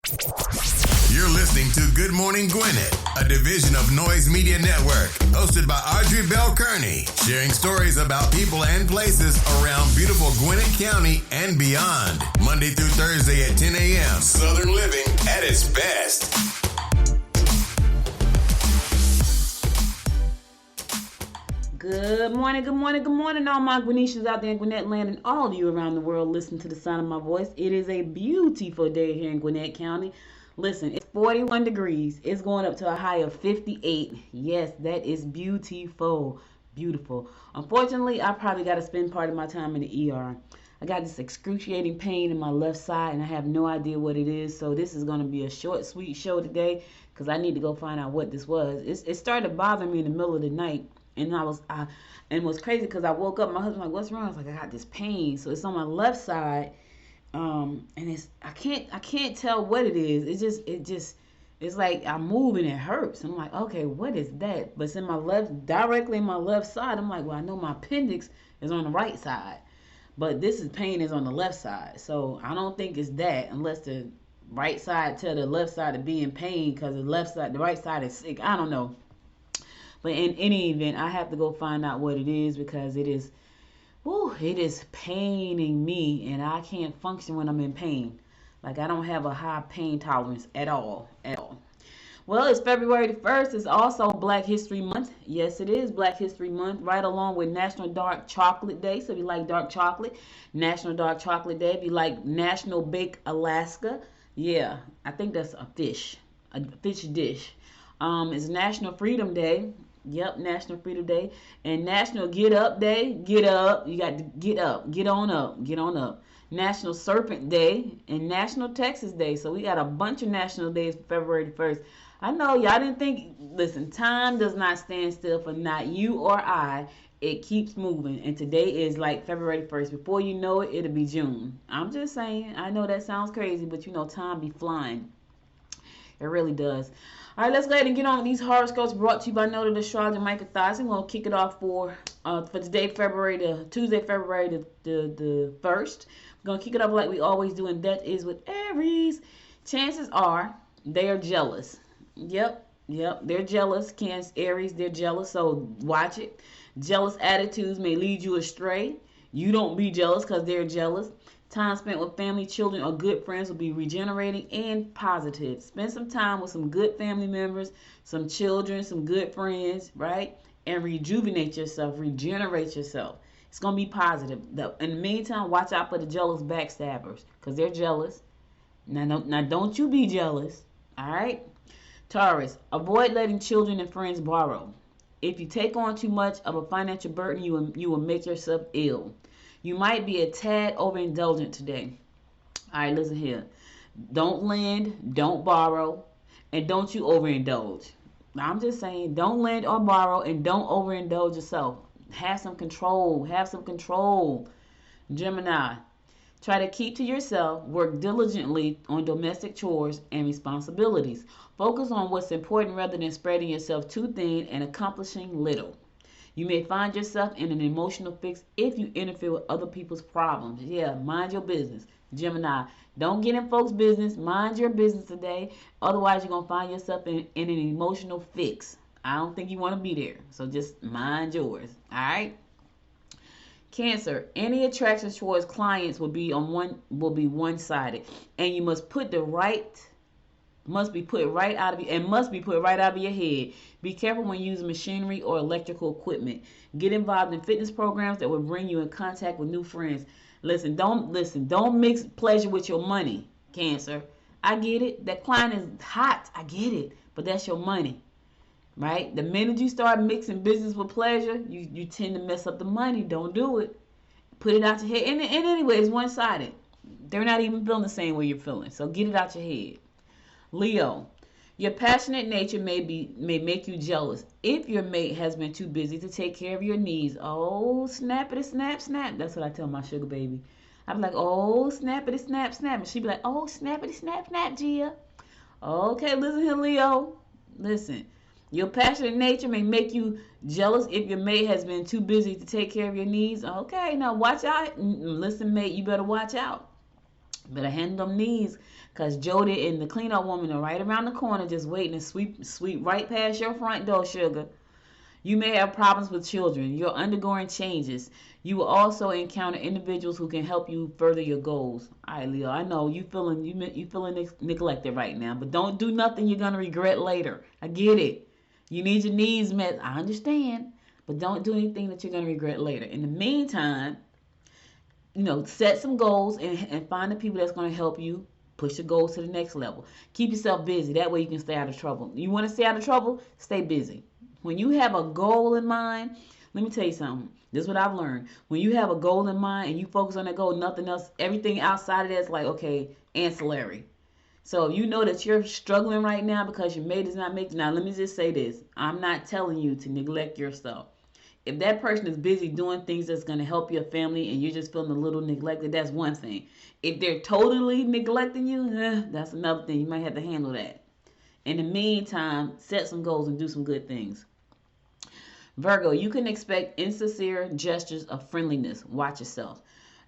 You're listening to Good Morning Gwinnett, a division of Noise Media Network, hosted by Audrey Bell Kearney, sharing stories about people and places around beautiful Gwinnett County and beyond. Monday through Thursday at 10 a.m. Southern living at its best. Good morning, all my Gwinnetians out there in Gwinnett land and all of you around the world listening to the sound of my voice. It is a beautiful day here in Gwinnett County. Listen, it's 41 degrees. It's going up to a high of 58. Yes, that is beautiful. Beautiful. Unfortunately, I probably got to spend part of my time in the ER. I got this excruciating pain in my left side, and I have no idea what it is. So this is going to be a short, sweet show today because I need to go find out what this was. It started bothering me in the middle of the night. And it was crazy because I woke up. My husband was like, "What's wrong?" I was like, "I got this pain." So it's on my left side, and I can't tell what it is. It's like I move and it hurts. I'm like, okay, what is that? But it's in directly in my left side. I'm like, well, I know my appendix is on the right side, but pain is on the left side. So I don't think it's that unless the right side tell the left side to be in pain because the right side is sick. I don't know. But in any event, I have to go find out what it is because it is paining me, and I can't function when I'm in pain. Like, I don't have a high pain tolerance at all. Well, it's February the 1st. It's also Black History Month. Yes, it is Black History Month, right along with National Dark Chocolate Day. So if you like dark chocolate, National Dark Chocolate Day. If you like National Bake Alaska, yeah, I think that's a fish dish. It's National Freedom Day. Yep, National Freedom Day. And National Get Up Day. Get up. You got to get up. Get on up. National Serpent Day and National Texas Day. So we got a bunch of national days for February 1st. I know y'all didn't think, listen, time does not stand still for not you or I. It keeps moving. And today is like February 1st. Before you know it, it'll be June. I'm just saying. I know that sounds crazy, but time be flying. It really does. All right, let's go ahead and get on with these horoscopes brought to you by Noted Astrologer Micah Thies. I'm going to kick it off for today, Tuesday, February the 1st. We're going to kick it off like we always do, and that is with Aries. Chances are they are jealous. Yep, they're jealous. Aries, they're jealous, so watch it. Jealous attitudes may lead you astray. You don't be jealous because they're jealous. Time spent with family, children, or good friends will be regenerating and positive. Spend some time with some good family members, some children, some good friends, right? And rejuvenate yourself, regenerate yourself. It's going to be positive. In the meantime, watch out for the jealous backstabbers because they're jealous. Now, don't you be jealous, all right? Taurus, avoid letting children and friends borrow. If you take on too much of a financial burden, you will make yourself ill. You might be a tad overindulgent today. All right, listen here. Don't lend, don't borrow, and don't you overindulge. I'm just saying, don't lend or borrow, and don't overindulge yourself. Have some control. Gemini, try to keep to yourself. Work diligently on domestic chores and responsibilities. Focus on what's important rather than spreading yourself too thin and accomplishing little. You may find yourself in an emotional fix if you interfere with other people's problems. Yeah, mind your business. Gemini, don't get in folks' business. Mind your business today. Otherwise, you're going to find yourself in an emotional fix. I don't think you want to be there. So just mind yours. All right? Cancer, any attractions towards clients will be one-sided. And you must be put right out of your head. Be careful when using machinery or electrical equipment. Get involved in fitness programs that will bring you in contact with new friends. Don't mix pleasure with your money, Cancer. I get it. That client is hot. I get it. But that's your money, right? The minute you start mixing business with pleasure, you tend to mess up the money. Don't do it. Put it out your head. And anyway, it's one-sided. They're not even feeling the same way you're feeling. So get it out your head. Leo, your passionate nature may make you jealous if your mate has been too busy to take care of your needs. Oh, snappity snap snap. That's what I tell my sugar baby. I'm like, oh, snappity snap snap. And she'd be like, oh, snappity snap snap, Gia. Okay, listen here, Leo. Listen, your passionate nature may make you jealous if your mate has been too busy to take care of your needs. Okay, now watch out. Listen, mate, you better watch out. Better handle them knees, because Jody and the clean-up woman are right around the corner just waiting to sweep right past your front door, sugar. You may have problems with children. You're undergoing changes. You will also encounter individuals who can help you further your goals. All right, Leo, I know you feeling neglected right now, but don't do nothing you're gonna regret later. I get it. You need your needs met. I understand, but don't do anything that you're gonna regret later. In the meantime, set some goals and find the people that's gonna help you push your goals to the next level. Keep yourself busy. That way you can stay out of trouble. You want to stay out of trouble? Stay busy. When you have a goal in mind, let me tell you something. This is what I've learned. When you have a goal in mind and you focus on that goal, nothing else, everything outside of that is like, okay, ancillary. So you know that you're struggling right now because your mate is not making. Now, let me just say this. I'm not telling you to neglect yourself. If that person is busy doing things that's going to help your family and you're just feeling a little neglected, that's one thing. If they're totally neglecting you, that's another thing. You might have to handle that. In the meantime, set some goals and do some good things. Virgo, you can expect insincere gestures of friendliness. Watch yourself.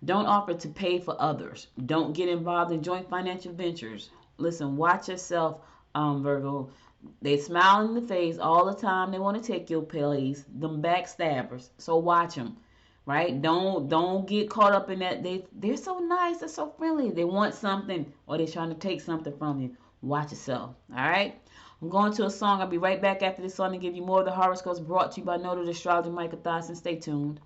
Don't offer to pay for others. Don't get involved in joint financial ventures. Listen, watch yourself, Virgo. They smile in the face all the time. They want to take your place. Them backstabbers. So watch them, right? Don't get caught up in that. They're so nice. They're so friendly. They want something or they're trying to take something from you. Watch yourself. All right? I'm going to a song. I'll be right back after this song to give you more of the horoscopes brought to you by Noted Astrologer Michael Thodson. Stay tuned.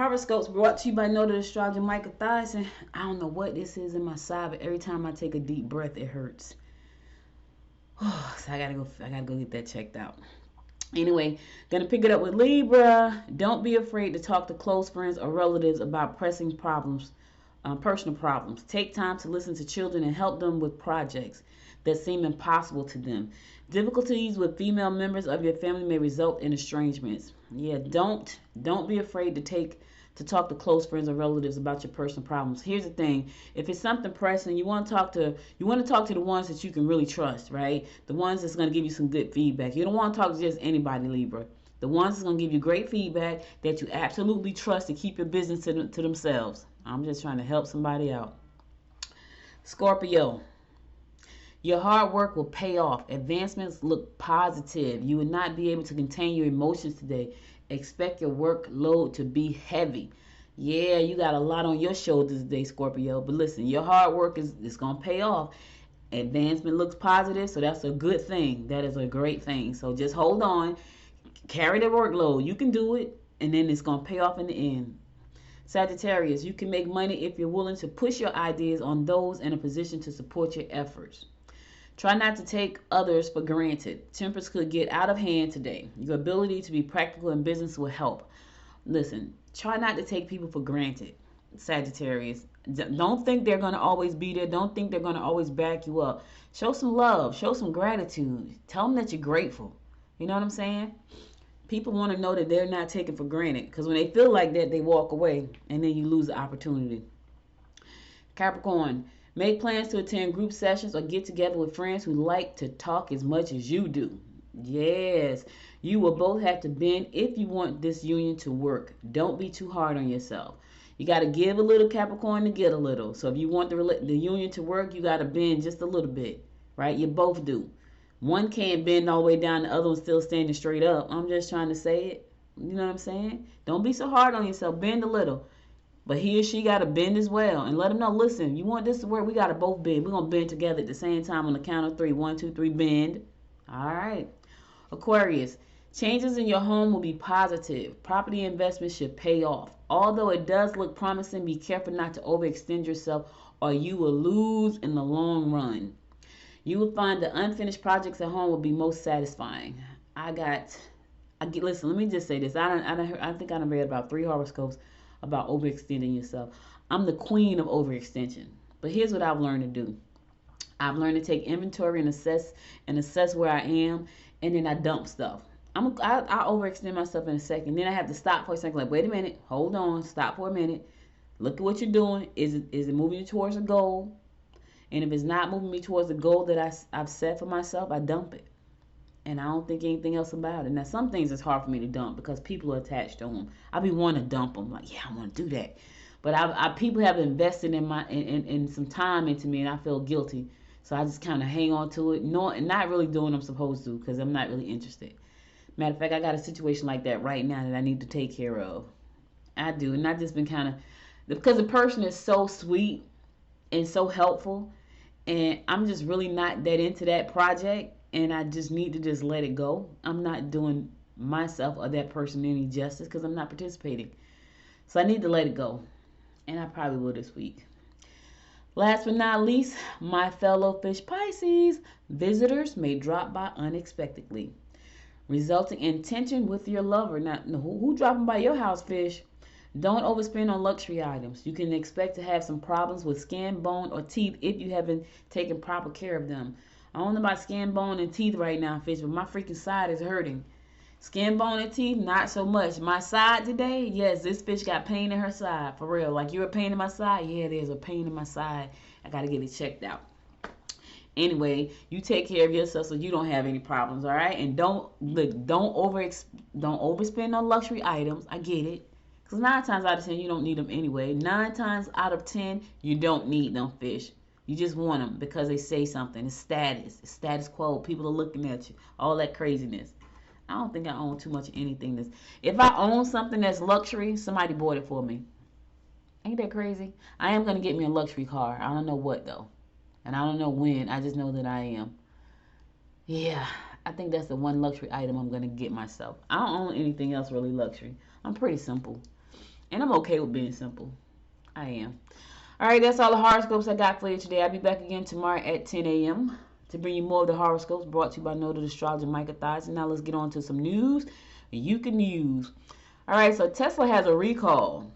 Horoscopes brought to you by noted astrologer Michael Thyssen. I don't know what this is in my side, but every time I take a deep breath, it hurts. So I gotta go get that checked out. Anyway, gonna pick it up with Libra. Don't be afraid to talk to close friends or relatives about pressing problems, personal problems. Take time to listen to children and help them with projects that seem impossible to them. Difficulties with female members of your family may result in estrangements. Yeah, don't be afraid to talk to close friends or relatives about your personal problems. Here's the thing: if it's something pressing, you want to talk to the ones that you can really trust, right? The ones that's going to give you some good feedback. You don't want to talk to just anybody, Libra. The ones that's going to give you great feedback that you absolutely trust to keep your business to themselves. I'm just trying to help somebody out. Scorpio. Your hard work will pay off. Advancements look positive. You will not be able to contain your emotions today. Expect your workload to be heavy. Yeah, you got a lot on your shoulders today, Scorpio. But listen, your hard work is going to pay off. Advancement looks positive, so that's a good thing. That is a great thing. So just hold on. Carry the workload. You can do it, and then it's going to pay off in the end. Sagittarius, you can make money if you're willing to push your ideas on those in a position to support your efforts. Try not to take others for granted. Tempers could get out of hand today. Your ability to be practical in business will help. Listen, try not to take people for granted, Sagittarius. Don't think they're going to always be there. Don't think they're going to always back you up. Show some love. Show some gratitude. Tell them that you're grateful. You know what I'm saying? People want to know that they're not taken for granted, because when they feel like that, they walk away, and then you lose the opportunity. Capricorn. Make plans to attend group sessions or get together with friends who like to talk as much as you do. Yes, you will both have to bend if you want this union to work. Don't be too hard on yourself. You got to give a little, Capricorn, to get a little. So if you want the union to work, you got to bend just a little bit, right? You both do. One can't bend all the way down, the other one's still standing straight up. I'm just trying to say it. You know what I'm saying? Don't be so hard on yourself. Bend a little. But he or she got to bend as well. And let them know, listen, you want this to work, we got to both bend. We're going to bend together at the same time on the count of 3. 1, 2, 3, bend. All right. Aquarius. Changes in your home will be positive. Property investment should pay off. Although it does look promising, be careful not to overextend yourself or you will lose in the long run. You will find the unfinished projects at home will be most satisfying. Listen, let me just say this. I think I done read about 3 horoscopes about overextending yourself. I'm the queen of overextension. But here's what I've learned to do. I've learned to take inventory and assess where I am, and then I dump stuff. I overextend myself in a second. Then I have to stop for a second. Like, wait a minute, hold on, stop for a minute. Look at what you're doing. Is it moving you towards a goal? And if it's not moving me towards the goal that I've set for myself, I dump it. And I don't think anything else about it. Now, some things it's hard for me to dump because people are attached to them. I be wanting to dump them. Like, yeah, I want to do that. But people have invested in some time into me, and I feel guilty. So I just kind of hang on to it, not really doing what I'm supposed to because I'm not really interested. Matter of fact, I got a situation like that right now that I need to take care of. I do. And I've just been kind of, because the person is so sweet and so helpful, and I'm just really not that into that project. And I just need to just let it go. I'm not doing myself or that person any justice because I'm not participating. So I need to let it go. And I probably will this week. Last but not least, my fellow fish Pisces. Visitors may drop by unexpectedly, resulting in tension with your lover. Now, who dropping by your house, fish? Don't overspend on luxury items. You can expect to have some problems with skin, bone, or teeth if you haven't taken proper care of them. I don't know about skin, bone, and teeth right now, fish, but my freaking side is hurting. Skin, bone, and teeth, not so much. My side today, yes, this fish got pain in her side, for real. Like, you're a pain in my side? Yeah, there's a pain in my side. I got to get it checked out. Anyway, you take care of yourself so you don't have any problems, all right? And don't overspend on luxury items. I get it. Because 9 times out of 10, you don't need them anyway. 9 times out of 10, you don't need them, fish. You just want them because they say something. It's status. It's status quo. People are looking at you. All that craziness. I don't think I own too much of anything. If I own something that's luxury, somebody bought it for me. Ain't that crazy? I am going to get me a luxury car. I don't know what, though. And I don't know when. I just know that I am. Yeah, I think that's the one luxury item I'm going to get myself. I don't own anything else really luxury. I'm pretty simple. And I'm okay with being simple. I am. All right, that's all the horoscopes I got for you today. I'll be back again tomorrow at 10 a.m. to bring you more of the horoscopes brought to you by noted astrologer Micah Thies. And now let's get on to some news you can use. All right, so Tesla has a recall.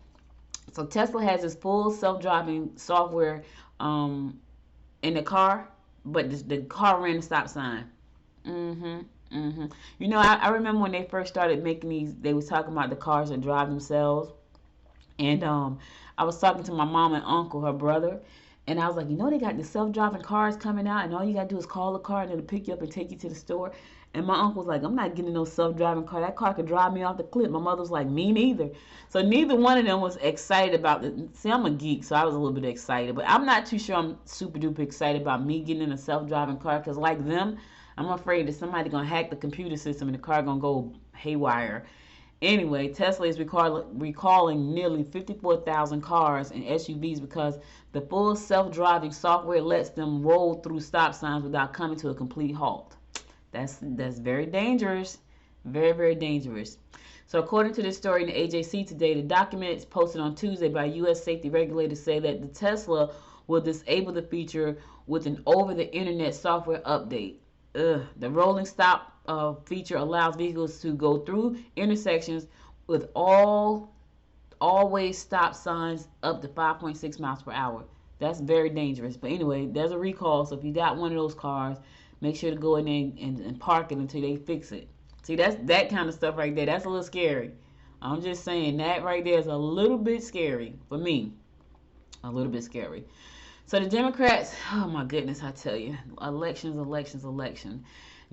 So Tesla has this full self-driving software in the car, but the car ran a stop sign. You know, I remember when they first started making these, they was talking about the cars that drive themselves. And I was talking to my mom and uncle, her brother, and I was like, you know, they got the self-driving cars coming out, and all you got to do is call the car, and it'll pick you up and take you to the store. And my uncle was like, I'm not getting no self-driving car. That car could drive me off the cliff. My mother was like, me neither. So neither one of them was excited about it. See, I'm a geek, so I was a little bit excited. But I'm not too sure I'm super duper excited about me getting in a self-driving car, because like them, I'm afraid that somebody's going to hack the computer system and the car going to go haywire. Anyway, Tesla is recalling nearly 54,000 cars and SUVs because the full self-driving software lets them roll through stop signs without coming to a complete halt. That's very dangerous. Very, very dangerous. So according to this story in the AJC today, the documents posted on Tuesday by U.S. safety regulators say that the Tesla will disable the feature with an over-the-internet software update. The rolling stop feature allows vehicles to go through intersections with always stop signs up to 5.6 miles per hour. That's very dangerous. But anyway, there's a recall. So if you got one of those cars, make sure to go in there and park it until they fix it. See, that's that kind of stuff right there. That's a little scary. I'm just saying that right there is a little bit scary for me. A little bit scary. So the Democrats, oh my goodness, I tell you, elections.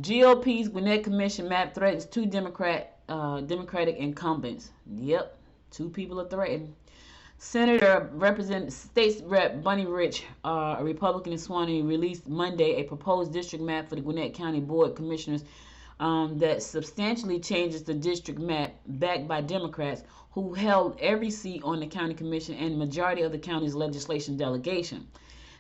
GOP's Gwinnett Commission map threatens two Democratic incumbents. Yep, two people are threatened. States Rep Bunny Rich, a Republican in Swanee, released Monday a proposed district map for the Gwinnett County Board of Commissioners that substantially changes the district map backed by Democrats who held every seat on the county commission and the majority of the county's legislation delegation.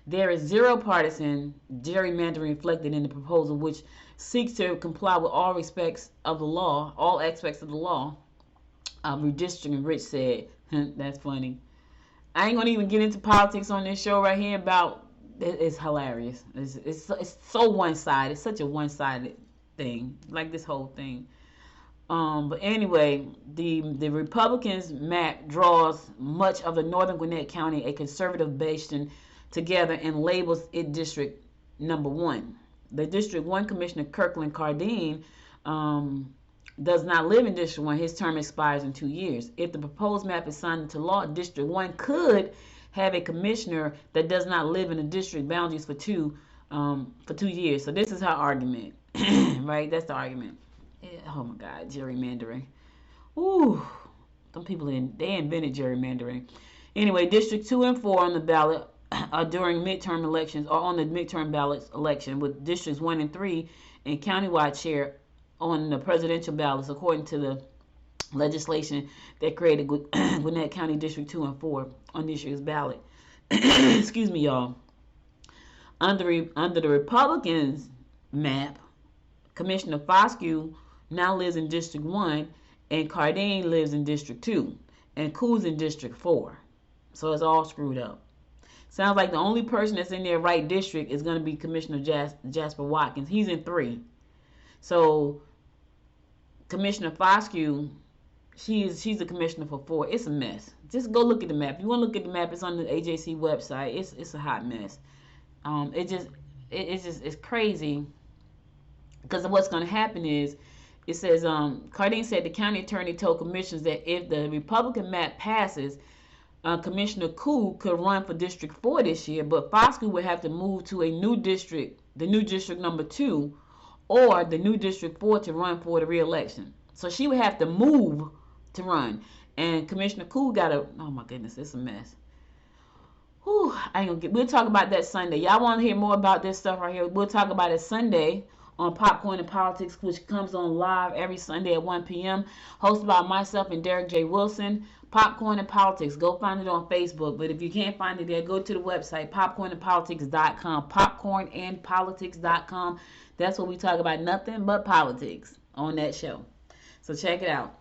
There is zero partisan gerrymandering reflected in the proposal, which seeks to comply with all aspects of the law. Redistricting, Rich said. That's funny. I ain't gonna even get into politics on this show right here. It's hilarious. It's so one-sided. It's such a one-sided thing, like this whole thing. But anyway, the Republicans' map draws much of the northern Gwinnett County, a conservative bastion, together and labels it District Number 1. The District 1 Commissioner Kirkland Cardine does not live in District 1. His term expires in 2 years. If the proposed map is signed into law, District 1 could have a commissioner that does not live in the district boundaries for 2 years. So this is her argument, right? That's the argument. Oh my God, gerrymandering. Ooh, some people they invented gerrymandering. Anyway, District 2 and 4 on the ballot during midterm elections or on the midterm ballots election, with Districts 1 and 3 and countywide share on the presidential ballots, according to the legislation that created Gwinnett County District 2 and 4 on this year's ballot. Excuse me, y'all. Under the Republicans' map, Commissioner Foscue now lives in District 1, and Cardine lives in District 2, and Coos in District 4. So it's all screwed up. Sounds like the only person that's in their right district is going to be Commissioner Jasper Watkins. He's in 3. So Commissioner Foscue, she's the commissioner for 4. It's a mess. Just go look at the map. If you want to look at the map, it's on the AJC website. It's a hot mess. It's crazy. Because what's going to happen is, it says, Cardine said the county attorney told commissioners that if the Republican map passes, Commissioner Koo could run for District 4 this year, but Foscue would have to move to a new district, the new District Number 2, or the new District 4 to run for the re-election. So she would have to move to run. And Commissioner Koo oh my goodness, it's a mess. Whew, we'll talk about that Sunday. Y'all want to hear more about this stuff right here? We'll talk about it Sunday on Popcorn and Politics, which comes on live every Sunday at 1 p.m. Hosted by myself and Derek J. Wilson. Popcorn and Politics. Go find it on Facebook. But if you can't find it there, go to the website, popcornandpolitics.com. Popcornandpolitics.com. That's where we talk about nothing but politics on that show. So check it out.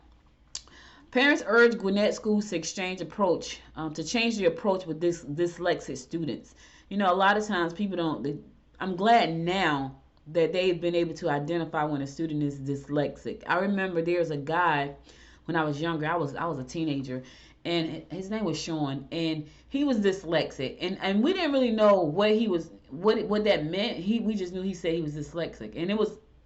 Parents urge Gwinnett schools to to change the approach with dyslexic students. You know, a lot of times people don't. I'm glad now that they've been able to identify when a student is dyslexic. I remember there's a guy when I was younger. I was a teenager, and his name was Sean, and he was dyslexic, and we didn't really know what that meant. We just knew he said he was dyslexic, and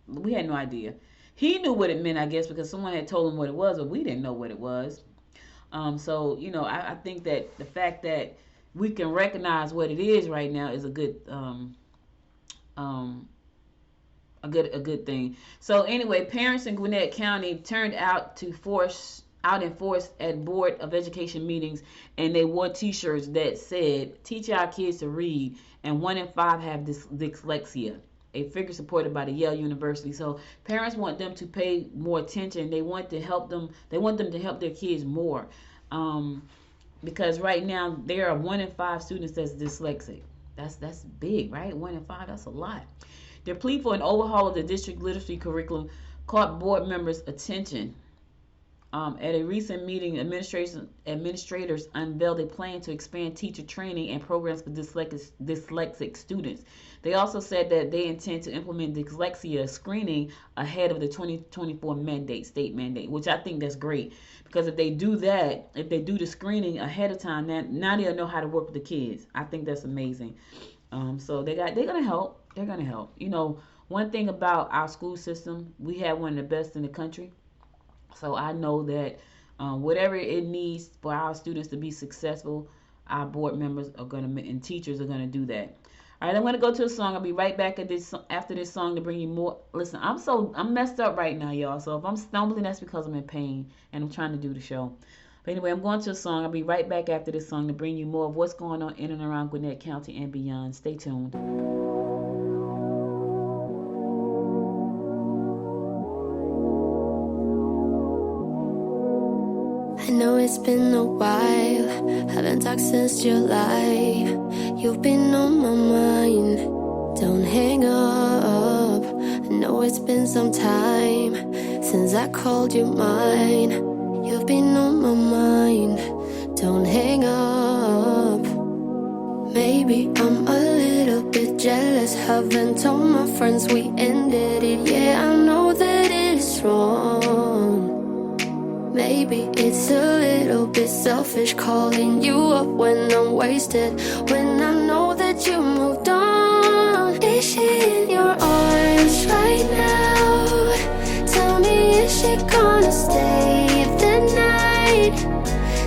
we had no idea. He knew what it meant, I guess, because someone had told him what it was, but we didn't know what it was. So, you know, I think that the fact that we can recognize what it is right now is a good thing. So anyway, parents in Gwinnett County turned out in force at Board of Education meetings, and they wore T-shirts that said, "Teach our kids to read," and 1 in 5 have dyslexia. A figure supported by the Yale University. So parents want them to pay more attention. They want to help them. They want them to help their kids more, because right now there are 1 in 5 students that's dyslexic. That's big, right? 1 in 5. That's a lot. Their plea for an overhaul of the district literacy curriculum caught board members' attention. At a recent meeting, administrators unveiled a plan to expand teacher training and programs for dyslexic students. They also said that they intend to implement dyslexia screening ahead of the 2024 state mandate, which I think that's great, because if they do that, if they do the screening ahead of time, now they'll know how to work with the kids. I think that's amazing. So they're gonna help. They're gonna help. You know, one thing about our school system, we have one of the best in the country. So I know that whatever it needs for our students to be successful, our board members and teachers are gonna do that. All right, I'm gonna go to a song. I'll be right back after this song to bring you more. Listen, I'm messed up right now, y'all. So if I'm stumbling, that's because I'm in pain and I'm trying to do the show. But anyway, I'm going to a song. I'll be right back after this song to bring you more of what's going on in and around Gwinnett County and beyond. Stay tuned. I know it's been a while, haven't talked since July. You've been on my mind, don't hang up. I know it's been some time since I called you mine. You've been on my mind, don't hang up. Maybe I'm a little bit jealous, haven't told my friends we ended it. Yeah, I know that it's wrong. Maybe it's a little bit selfish calling you up when I'm wasted, when I know that you moved on. Is she in your arms right now? Tell me, is she gonna stay the night?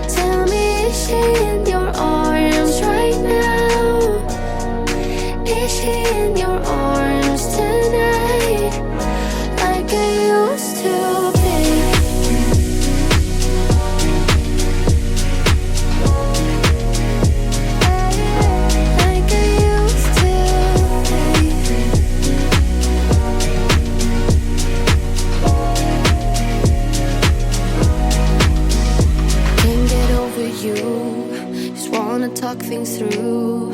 Tell me, is she in your arms right now? Is she in your arms tonight? Like I used to be. Talk things through,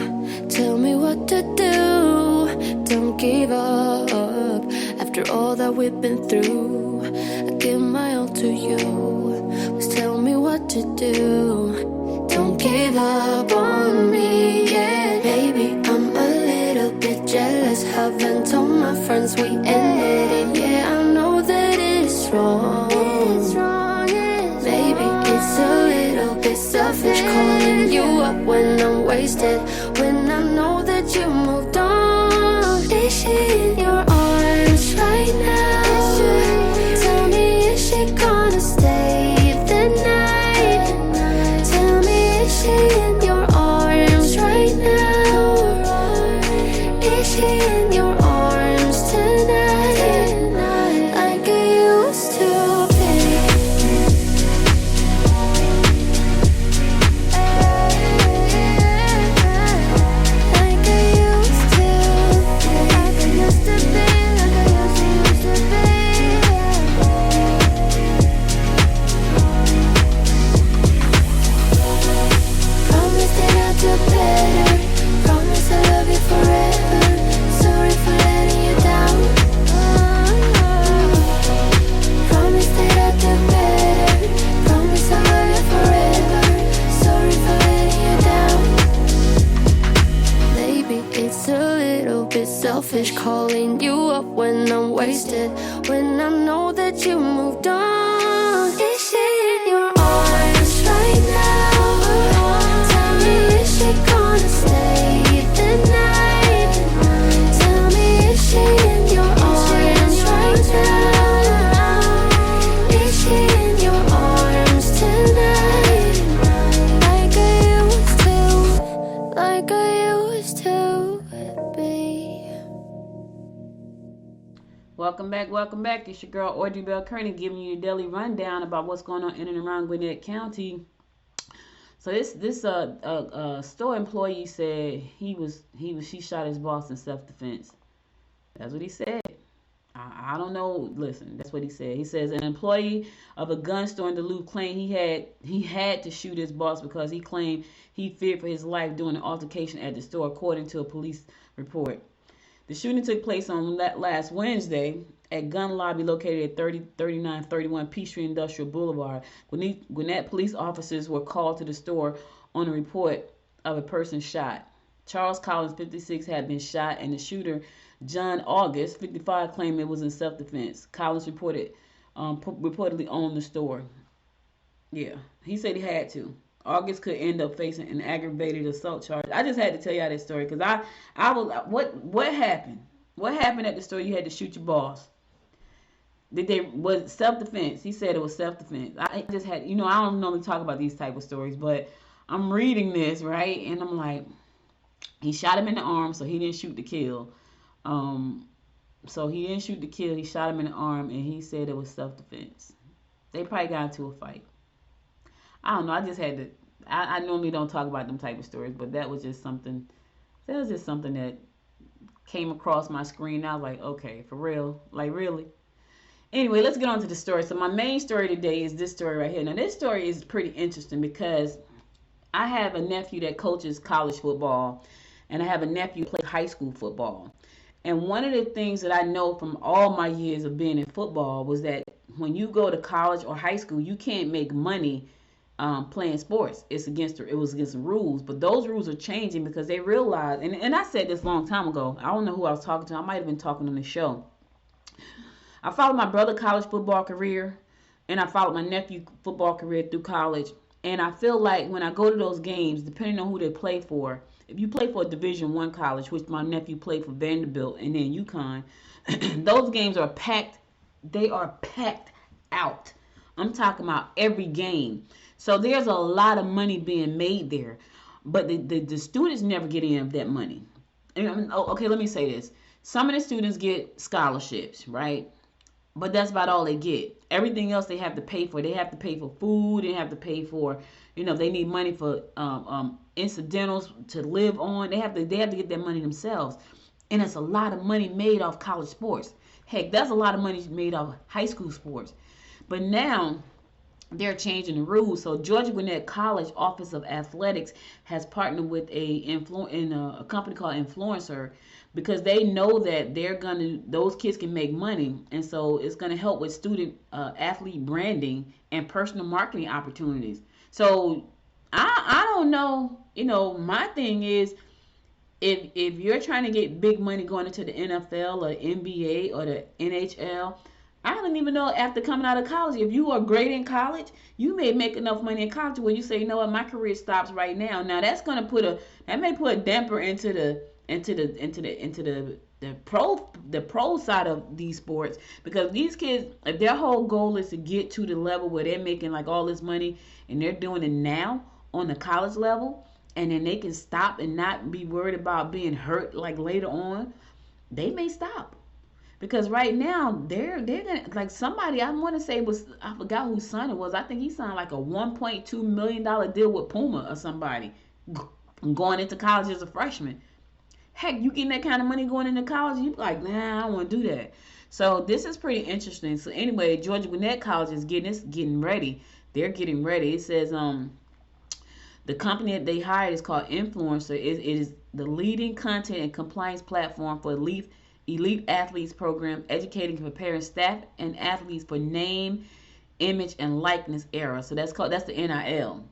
tell me what to do. Don't give up. After all that we've been through, I give my all to you. Just tell me what to do. Don't give up on me yet. Maybe I'm a little bit jealous, haven't told my friends we ended it. Yeah, I know that it's wrong. Maybe it's a little bit selfish calling you up when I'm wasted, when I know that you moved on. Is she in your arms right now? Tell me, is she gonna stay the night? Tell me, is she in your arms right now? Is she in your arms tonight? Like I used to be. Promise I love you forever. Sorry for calling you up when I'm wasted, when I know that you moved on. Is she in your arms right now? Tell me, is she gonna stay the night? Tell me, is she in your arms right now? Is she in your arms tonight? Like I used to, like I used to be. Welcome back. It's your girl Audrey Bell Kearney giving you your daily rundown about what's going on in and around Gwinnett County. So this store employee said she shot his boss in self-defense. That's what he said. I don't know. Listen, that's what he said. He says an employee of a gun store in Duluth claimed he had to shoot his boss because he claimed he feared for his life during an altercation at the store, according to a police report. The shooting took place on last Wednesday at gun lobby located at 3931 Peachtree Industrial Boulevard. Gwinnett police officers were called to the store on a report of a person shot. Charles Collins, 56, had been shot, and the shooter, John August, 55, claimed it was in self-defense. Collins reportedly owned the store. Yeah, he said he had to. August could end up facing an aggravated assault charge. I just had to tell y'all this story because I was what happened? What happened at the store? You had to shoot your boss. Was self-defense? He said it was self-defense. I just had, I don't normally talk about these type of stories, but I'm reading this right, and I'm like, he shot him in the arm, so he didn't shoot to kill. He shot him in the arm, and he said it was self-defense. They probably got into a fight. I don't know. I just had to. I normally don't talk about them type of stories, but that was just something. That came across my screen. I was like, okay, for real, like really. Anyway, let's get on to the story. So my main story today is this story right here. Now this story is pretty interesting because I have a nephew that coaches college football, and I have a nephew who plays high school football. And one of the things that I know from all my years of being in football was that when you go to college or high school, you can't make money playing sports. It was against the rules, but those rules are changing because they realize, and I said this a long time ago, I don't know who I was talking to, I might have been talking on the show. I followed my brother's college football career, and I followed my nephew's football career through college, and I feel like when I go to those games, depending on who they play for, if you play for a Division I college, which my nephew played for Vanderbilt and then UConn, those games are packed. They are packed out. I'm talking about every game. So there's a lot of money being made there, but the students never get any of that money. Okay, let me say this. Some of the students get scholarships, right? But that's about all they get. Everything else they have to pay for. They have to pay for food. They have to pay for, they need money for incidentals to live on. They have to get that money themselves. And it's a lot of money made off college sports. Heck, that's a lot of money made off high school sports. But now they're changing the rules. So Georgia Gwinnett College Office of Athletics has partnered with a company called INFLCR because they know that those kids can make money, and so it's gonna help with student athlete branding and personal marketing opportunities. So I don't know. My thing is, if you're trying to get big money going into the NFL or NBA or the NHL, I don't even know after coming out of college, if you are great in college, you may make enough money in college where you say, you know what, my career stops right now. Now that's gonna put a damper into the pro side of these sports, because these kids, if their whole goal is to get to the level where they're making like all this money and they're doing it now on the college level, and then they can stop and not be worried about being hurt like later on, they may stop. Because right now they're gonna, like, somebody, I want to say I forgot whose son it was. I think he signed like a $1.2 million deal with Puma or somebody going into college as a freshman. Heck, you getting that kind of money going into college, you like, nah, I don't want to do that. So this is pretty interesting. So anyway, Georgia Gwinnett College is getting ready. They're getting ready. It says the company that they hired is called INFLCR. It is the leading content and compliance platform for elite athletes program, educating and preparing staff and athletes for name, image, and likeness era. So that's the NIL.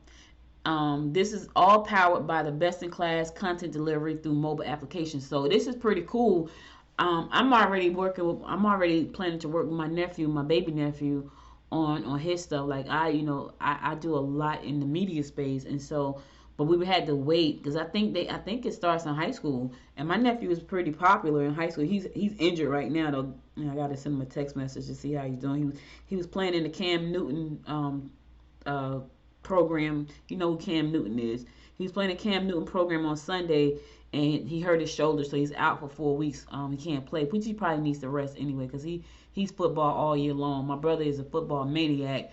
This is all powered by the best-in-class content delivery through mobile applications. So this is pretty cool. I'm already planning to work with my nephew, my baby nephew, on his stuff. Like I do a lot in the media space, and so, but we had to wait because I think it starts in high school, and my nephew is pretty popular in high school. He's injured right now though. I gotta send him a text message to see how he's doing. He was playing in the Cam Newton program. You know who Cam Newton is. He was playing a Cam Newton program on Sunday, and he hurt his shoulder, so he's out for 4 weeks. He can't play, which he probably needs to rest anyway, because he's football all year long. My brother is a football maniac,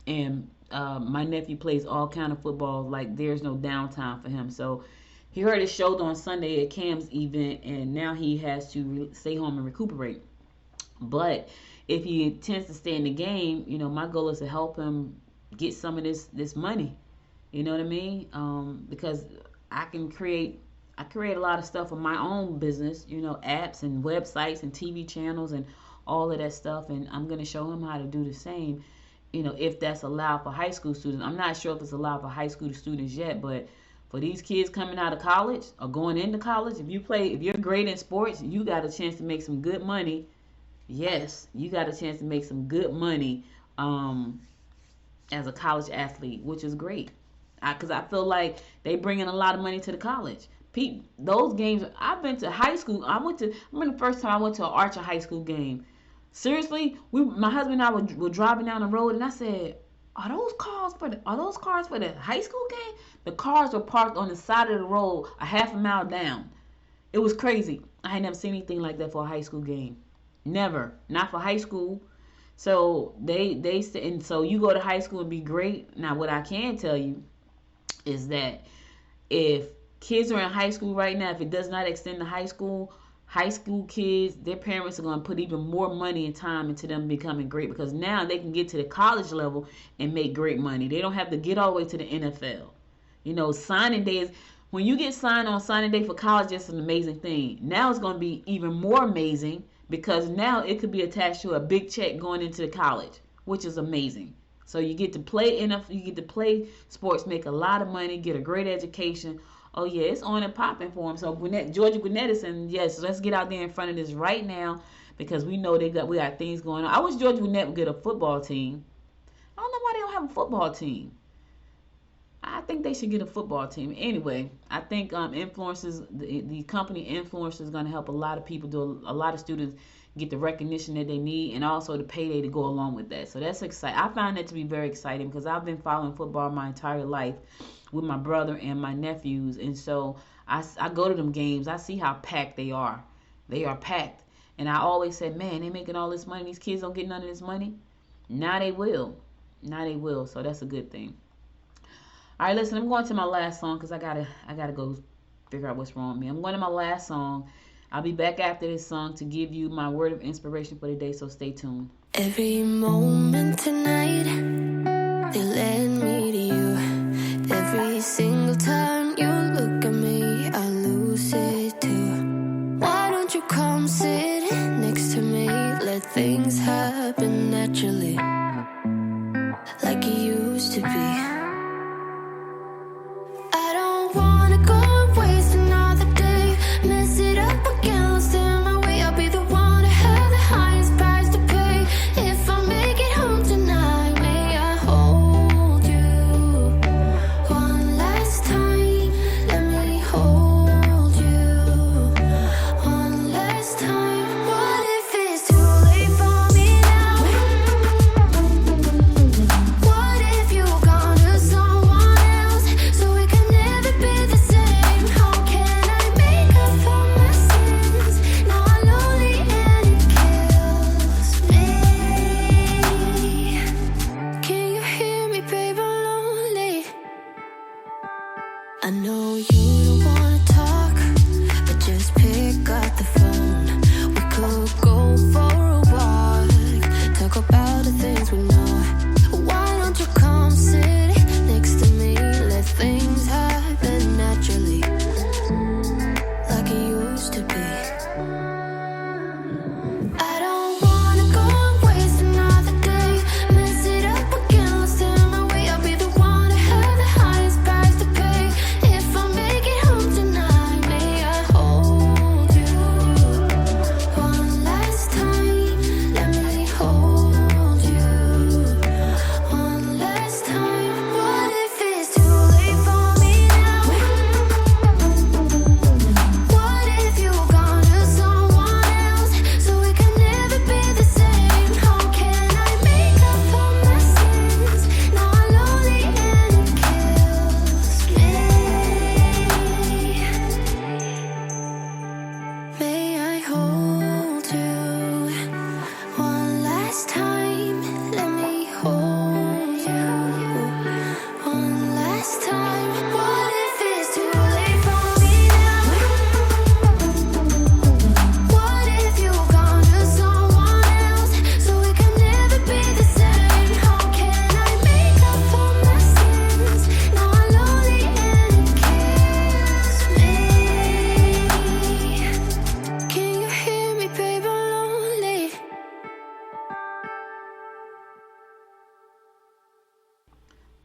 and my nephew plays all kind of football. Like, there's no downtime for him. So he hurt his shoulder on Sunday at Cam's event, and now he has to stay home and recuperate. But if he intends to stay in the game, my goal is to help him get some of this money. You know what I mean? Because I create a lot of stuff for my own business, apps and websites and TV channels and all of that stuff. And I'm going to show him how to do the same, if that's allowed for high school students. I'm not sure if it's allowed for high school students yet, but for these kids coming out of college or going into college, if you're great in sports, you got a chance to make some good money. Yes, you got a chance to make some good money as a college athlete, which is great. Because I feel like they bring in a lot of money to the college. Those games, I've been to high school. I remember the first time I went to an Archer high school game. Seriously, my husband and I were driving down the road, and I said, are those cars for the high school game? The cars were parked on the side of the road a half a mile down. It was crazy. I had never seen anything like that for a high school game. Never. Not for high school. So and so you go to high school and be great. Now, what I can tell you is that if kids are in high school right now, if it does not extend to high school kids, their parents are going to put even more money and time into them becoming great, because now they can get to the college level and make great money. They don't have to get all the way to the NFL. Signing day is, when you get signed on signing day for college, it's an amazing thing. Now it's going to be even more amazing, because now it could be attached to a big check going into the college, which is amazing. So you get to play sports, make a lot of money, get a great education. Oh yeah, it's on and popping for them. So Georgia Gwinnett is saying, yes, let's get out there in front of this right now, because we know we got things going on. I wish Georgia Gwinnett would get a football team. I don't know why they don't have a football team. I think they should get a football team. Anyway, I think influencers, the company influencers, is going to help a lot of people, a lot of students get the recognition that they need, and also the payday to go along with that. So that's exciting. I find that to be very exciting, because I've been following football my entire life with my brother and my nephews, and so I go to them games. I see how packed they are. They are packed, and I always said, man, they making all this money. These kids don't get none of this money. Now they will. So that's a good thing. All right, listen, I'm going to my last song, because I gotta go figure out what's wrong with me. I'm going to my last song. I'll be back after this song to give you my word of inspiration for the day, so stay tuned. Every moment tonight, they led me to you. Every single time you look at me, I lose it too. Why don't you come sit next to me? Let things happen naturally, like it used to be. Gonna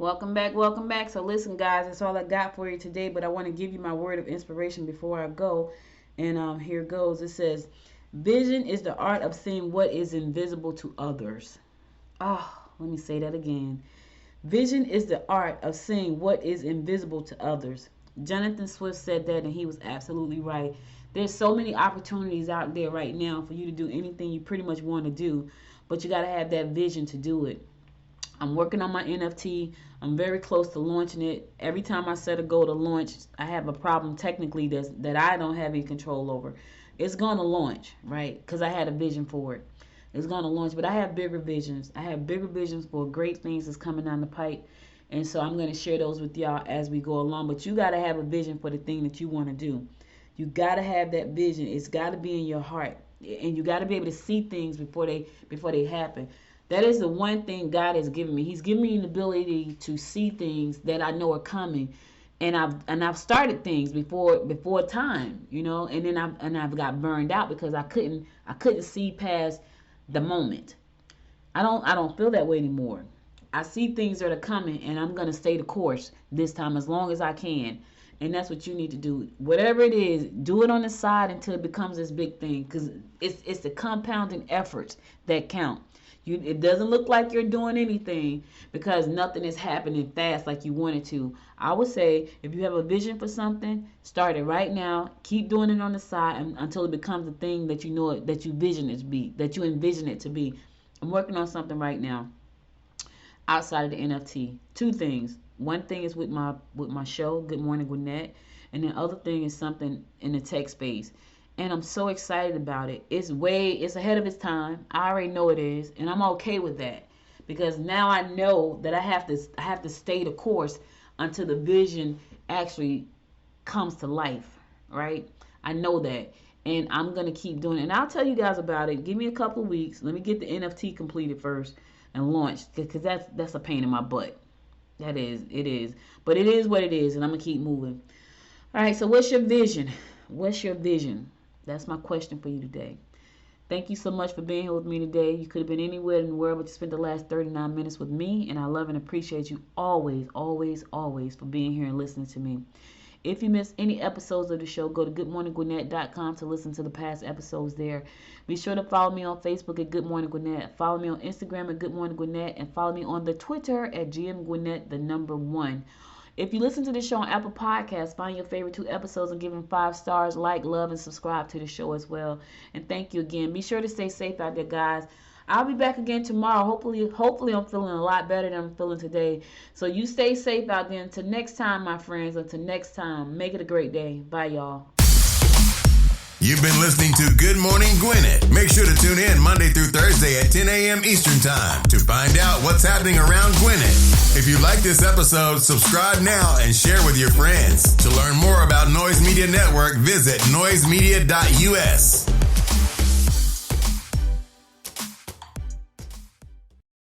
Welcome back, welcome back. So listen, guys, that's all I got for you today, but I want to give you my word of inspiration before I go. And here goes. It says, vision is the art of seeing what is invisible to others. Let me say that again. Vision is the art of seeing what is invisible to others. Jonathan Swift said that, and he was absolutely right. There's so many opportunities out there right now for you to do anything you pretty much want to do, but you got to have that vision to do it. I'm working on my NFT. I'm very close to launching it. Every time I set a goal to launch, I have a problem technically that I don't have any control over. It's going to launch, right? Because I had a vision for it. It's going to launch, but I have bigger visions. I have bigger visions for great things that's coming down the pipe. And so I'm going to share those with y'all as we go along. But you got to have a vision for the thing that you want to do. You got to have that vision. It's got to be in your heart. And you got to be able to see things before they happen. That is the one thing God has given me. He's given me an ability to see things that I know are coming. And I've started things before time, you know, and then I've got burned out because I couldn't see past the moment. I don't feel that way anymore. I see things that are coming, and I'm gonna stay the course this time as long as I can. And that's what you need to do. Whatever it is, do it on the side until it becomes this big thing, because it's the compounding efforts that count. It doesn't look like you're doing anything because nothing is happening fast like you want it to. I would say if you have a vision for something, start it right now. Keep doing it on the side until it becomes the thing that you know that you envision it to be. I'm working on something right now outside of the NFT. Two things. One thing is with my show, Good Morning Gwinnett, and the other thing is something in the tech space. And I'm so excited about it. It's ahead of its time. I already know it is, and I'm okay with that because now I know that I have to stay the course until the vision actually comes to life, right? I know that, and I'm gonna keep doing it. And I'll tell you guys about it. Give me a couple of weeks. Let me get the NFT completed first and launched, because that's a pain in my butt. It is. But it is what it is, and I'm gonna keep moving. All right. So what's your vision? What's your vision? That's my question for you today. Thank you so much for being here with me today. You could have been anywhere in the world, but you spent the last 39 minutes with me, and I love and appreciate you always, always, always for being here and listening to me. If you missed any episodes of the show, go to goodmorninggwinnett.com to listen to the past episodes there. Be sure to follow me on Facebook at Good Morning Gwinnett. Follow me on Instagram at Good Morning Gwinnett, and follow me on the Twitter at GMGwinnett, the number 1. If you listen to the show on Apple Podcasts, find your favorite 2 episodes and give them 5 stars, like, love, and subscribe to the show as well. And thank you again. Be sure to stay safe out there, guys. I'll be back again tomorrow. Hopefully I'm feeling a lot better than I'm feeling today. So you stay safe out there. Until next time, my friends. Until next time, make it a great day. Bye, y'all. You've been listening to Good Morning Gwinnett. Make sure to tune in Monday through Thursday at 10 a.m. Eastern Time to find out what's happening around Gwinnett. If you like this episode, subscribe now and share with your friends. To learn more about Noise Media Network, visit noisemedia.us.